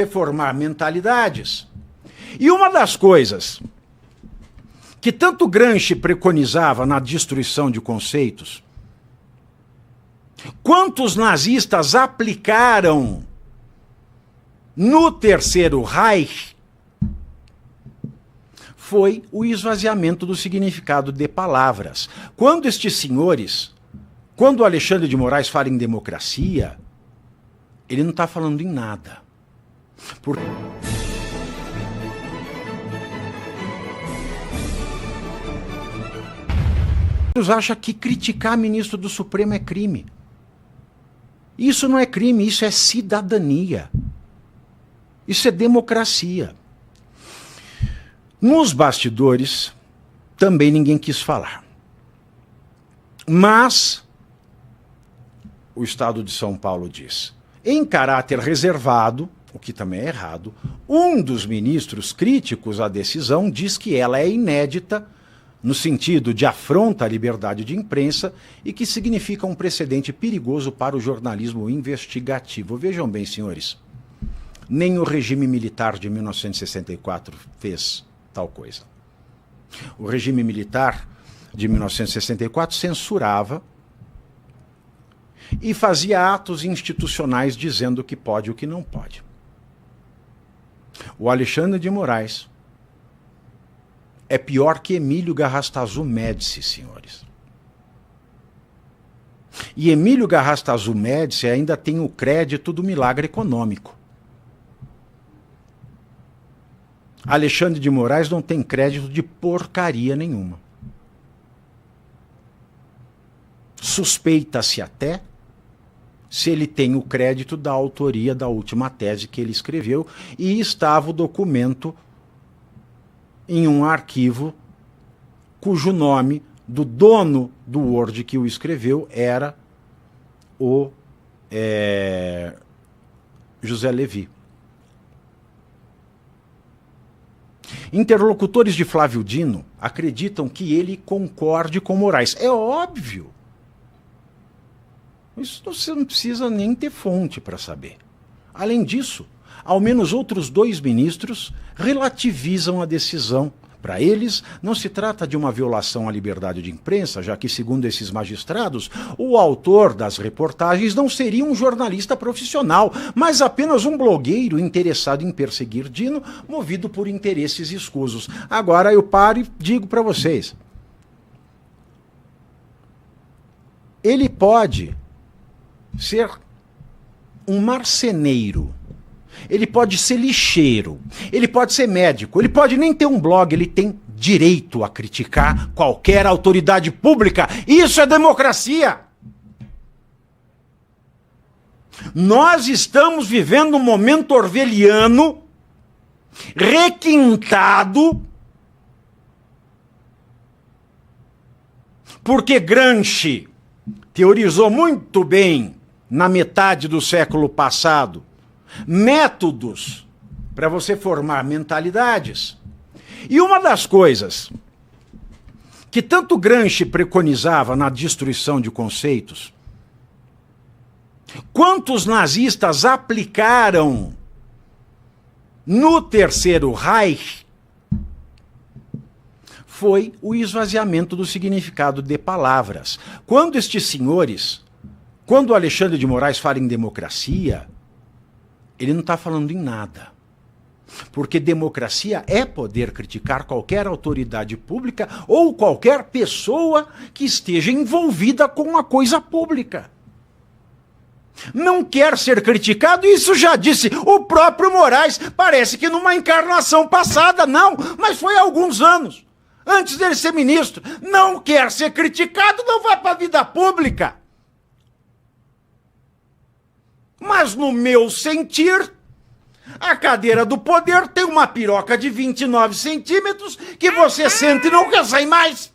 reformar mentalidades. E uma das coisas que tanto Gramsci preconizava na destruição de conceitos, quanto os nazistas aplicaram no Terceiro Reich, foi o esvaziamento do significado de palavras. Quando estes senhores, quando o Alexandre de Moraes fala em democracia, ele não está falando em nada. Acha que criticar ministro do Supremo é crime. Isso não é crime, isso é cidadania. Isso é democracia. Nos bastidores, também ninguém quis falar. Mas o Estado de São Paulo diz, em caráter reservado, o que também é errado, um dos ministros críticos à decisão diz que ela é inédita, no sentido de afronta à liberdade de imprensa e que significa um precedente perigoso para o jornalismo investigativo. Vejam bem, senhores, nem o regime militar de 1964 fez tal coisa. O regime militar de 1964 censurava e fazia atos institucionais dizendo o que pode e o que não pode. O Alexandre de Moraes é pior que Emílio Garrastazu Médici, senhores. E Emílio Garrastazu Médici ainda tem o crédito do milagre econômico. Alexandre de Moraes não tem crédito de porcaria nenhuma. Suspeita-se até se ele tem o crédito da autoria da última tese que ele escreveu e estava o documento em um arquivo cujo nome do dono do Word que o escreveu era o José Levi. Interlocutores de Flávio Dino acreditam que ele concorde com Moraes. É óbvio. Isso você não precisa nem ter fonte para saber. Além disso, ao menos outros 2 ministros relativizam a decisão. Para eles, não se trata de uma violação à liberdade de imprensa, já que, segundo esses magistrados, o autor das reportagens não seria um jornalista profissional, mas apenas um blogueiro interessado em perseguir Dino, movido por interesses escusos. Agora eu paro e digo para vocês. Ele pode ser um marceneiro. Ele pode ser lixeiro, ele pode ser médico, ele pode nem ter um blog, ele tem direito a criticar qualquer autoridade pública. Isso é democracia. Nós estamos vivendo um momento orwelliano, requintado, porque Gramsci teorizou muito bem na metade do século passado métodos para você formar mentalidades. E uma das coisas que tanto Gramsci preconizava na destruição de conceitos, quanto os nazistas aplicaram no Terceiro Reich, foi o esvaziamento do significado de palavras. Quando estes senhores, quando o Alexandre de Moraes fala em democracia, ele não está falando em nada. Porque democracia é poder criticar qualquer autoridade pública ou qualquer pessoa que esteja envolvida com uma coisa pública. Não quer ser criticado, isso já disse o próprio Moraes, parece que numa encarnação passada, não, mas foi há alguns anos, antes dele ser ministro. Não quer ser criticado, não vai para a vida pública. Mas no meu sentir, a cadeira do poder tem uma piroca de 29 centímetros que você sente e não quer sair mais.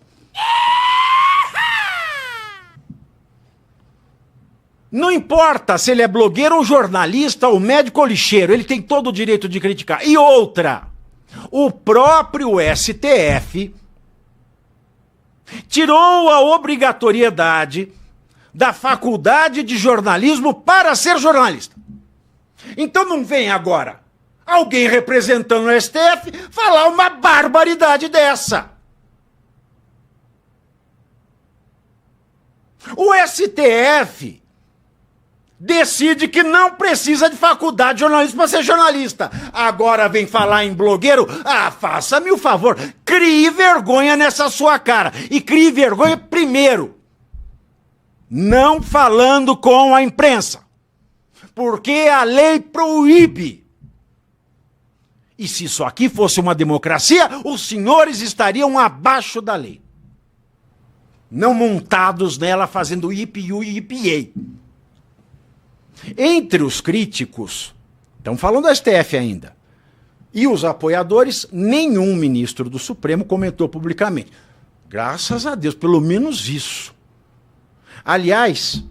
Não importa se ele é blogueiro ou jornalista, ou médico ou lixeiro, ele tem todo o direito de criticar. E outra, o próprio STF tirou a obrigatoriedade da faculdade de jornalismo para ser jornalista. Então não vem agora alguém representando o STF falar uma barbaridade dessa. O STF decide que não precisa de faculdade de jornalismo para ser jornalista. Agora vem falar em blogueiro? Ah, faça-me o favor. Crie vergonha nessa sua cara. E crie vergonha primeiro, não falando com a imprensa. Porque a lei proíbe. E se isso aqui fosse uma democracia, os senhores estariam abaixo da lei. Não montados nela fazendo ipiu e ipiei. Entre os críticos, estamos falando do STF ainda, e os apoiadores, nenhum ministro do Supremo comentou publicamente. Graças a Deus, pelo menos isso. Aliás,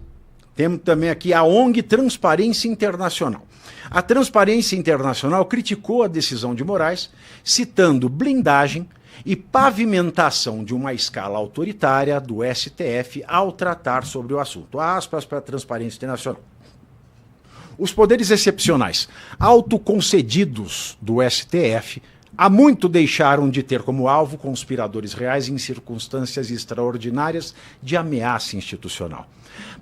temos também aqui a ONG Transparência Internacional. A Transparência Internacional criticou a decisão de Moraes, citando blindagem e pavimentação de uma escala autoritária do STF ao tratar sobre o assunto. Aspas para a Transparência Internacional. Os poderes excepcionais, autoconcedidos do STF, há muito deixaram de ter como alvo conspiradores reais em circunstâncias extraordinárias de ameaça institucional.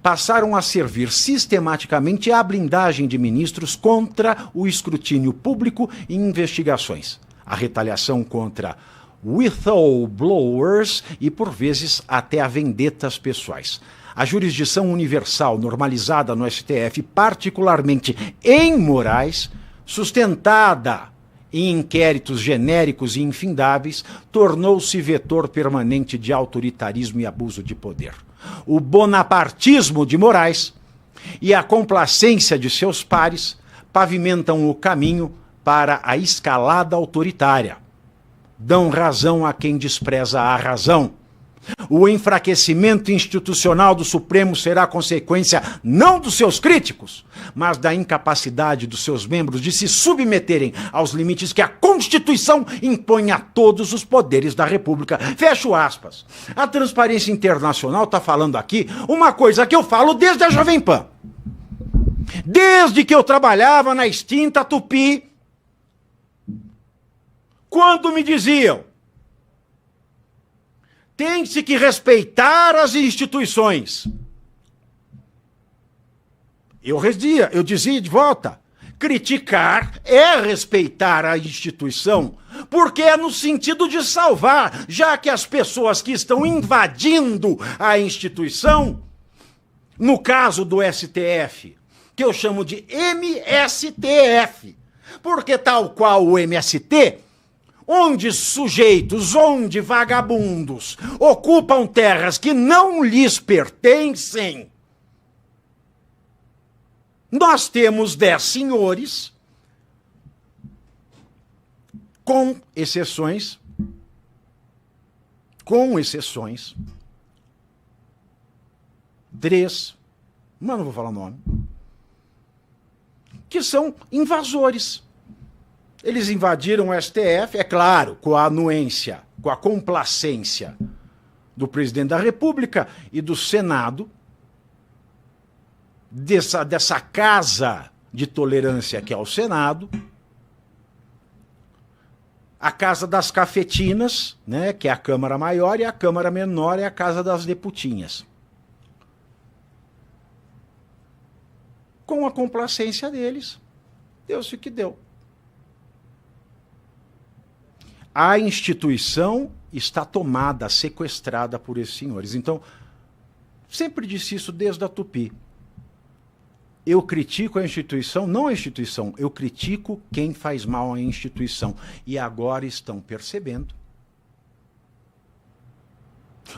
Passaram a servir sistematicamente à blindagem de ministros contra o escrutínio público e investigações, a retaliação contra whistleblowers e, por vezes, até a vendetas pessoais. A jurisdição universal normalizada no STF, particularmente em Moraes, sustentada em inquéritos genéricos e infindáveis, tornou-se vetor permanente de autoritarismo e abuso de poder. O bonapartismo de Moraes e a complacência de seus pares pavimentam o caminho para a escalada autoritária. Dão razão a quem despreza a razão. O enfraquecimento institucional do Supremo será consequência não dos seus críticos, mas da incapacidade dos seus membros de se submeterem aos limites que a Constituição impõe a todos os poderes da República. Fecho aspas. A Transparência Internacional está falando aqui uma coisa que eu falo desde a Jovem Pan. Desde que eu trabalhava na extinta Tupi, quando me diziam: tem-se que respeitar as instituições. Eu dizia de volta, criticar é respeitar a instituição, porque é no sentido de salvar, já que as pessoas que estão invadindo a instituição, no caso do STF, que eu chamo de MSTF, porque tal qual o MST, onde sujeitos, onde vagabundos ocupam terras que não lhes pertencem, nós temos 10 senhores, com exceções, 3, mas não vou falar o nome, que são invasores. Eles invadiram o STF, é claro, com a anuência, com a complacência do presidente da República e do Senado, dessa casa de tolerância que é o Senado, a Casa das Cafetinas, né, que é a Câmara Maior, e a Câmara Menor é a Casa das Deputinhas. Com a complacência deles, deu-se o que deu. A instituição está tomada, sequestrada por esses senhores. Então, sempre disse isso desde a Tupi. Eu critico a instituição, não a instituição, eu critico quem faz mal à instituição. E agora estão percebendo.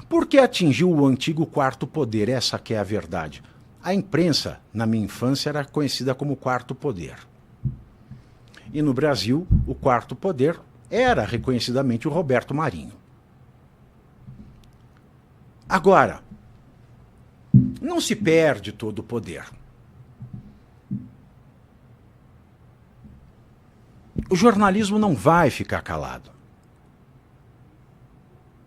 Porque atingiu o antigo quarto poder, essa que é a verdade. A imprensa, na minha infância, era conhecida como quarto poder. E no Brasil, o quarto poder era reconhecidamente o Roberto Marinho. Agora, não se perde todo o poder. O jornalismo não vai ficar calado.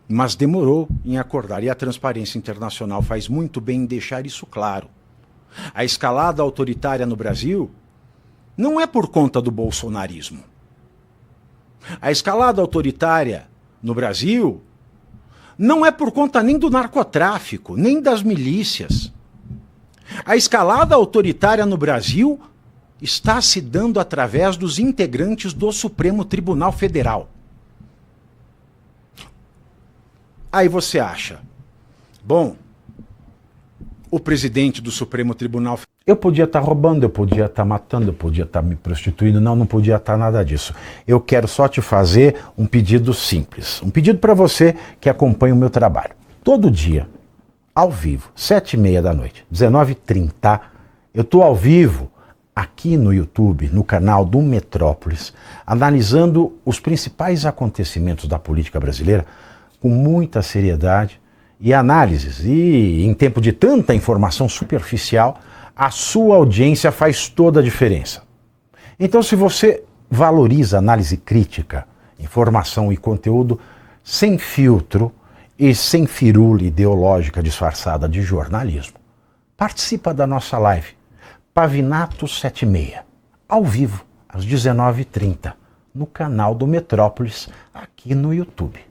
Mas demorou em acordar, e a Transparência Internacional faz muito bem em deixar isso claro. A escalada autoritária no Brasil não é por conta do bolsonarismo. A escalada autoritária no Brasil não é por conta nem do narcotráfico, nem das milícias. A escalada autoritária no Brasil está se dando através dos integrantes do Supremo Tribunal Federal. Aí você acha, bom, o presidente do Supremo Tribunal Federal... Eu podia estar roubando, eu podia estar matando, eu podia estar me prostituindo, não podia estar nada disso. Eu quero só te fazer um pedido simples, um pedido para você que acompanha o meu trabalho. Todo dia, ao vivo, 7h30 da noite, 19h30, eu estou ao vivo aqui no YouTube, no canal do Metrópolis, analisando os principais acontecimentos da política brasileira com muita seriedade e análises. E em tempo de tanta informação superficial, a sua audiência faz toda a diferença. Então, se você valoriza análise crítica, informação e conteúdo sem filtro e sem firula ideológica disfarçada de jornalismo, participa da nossa live Pavinato 7h30, ao vivo, às 19h30, no canal do Metrópolis, aqui no YouTube.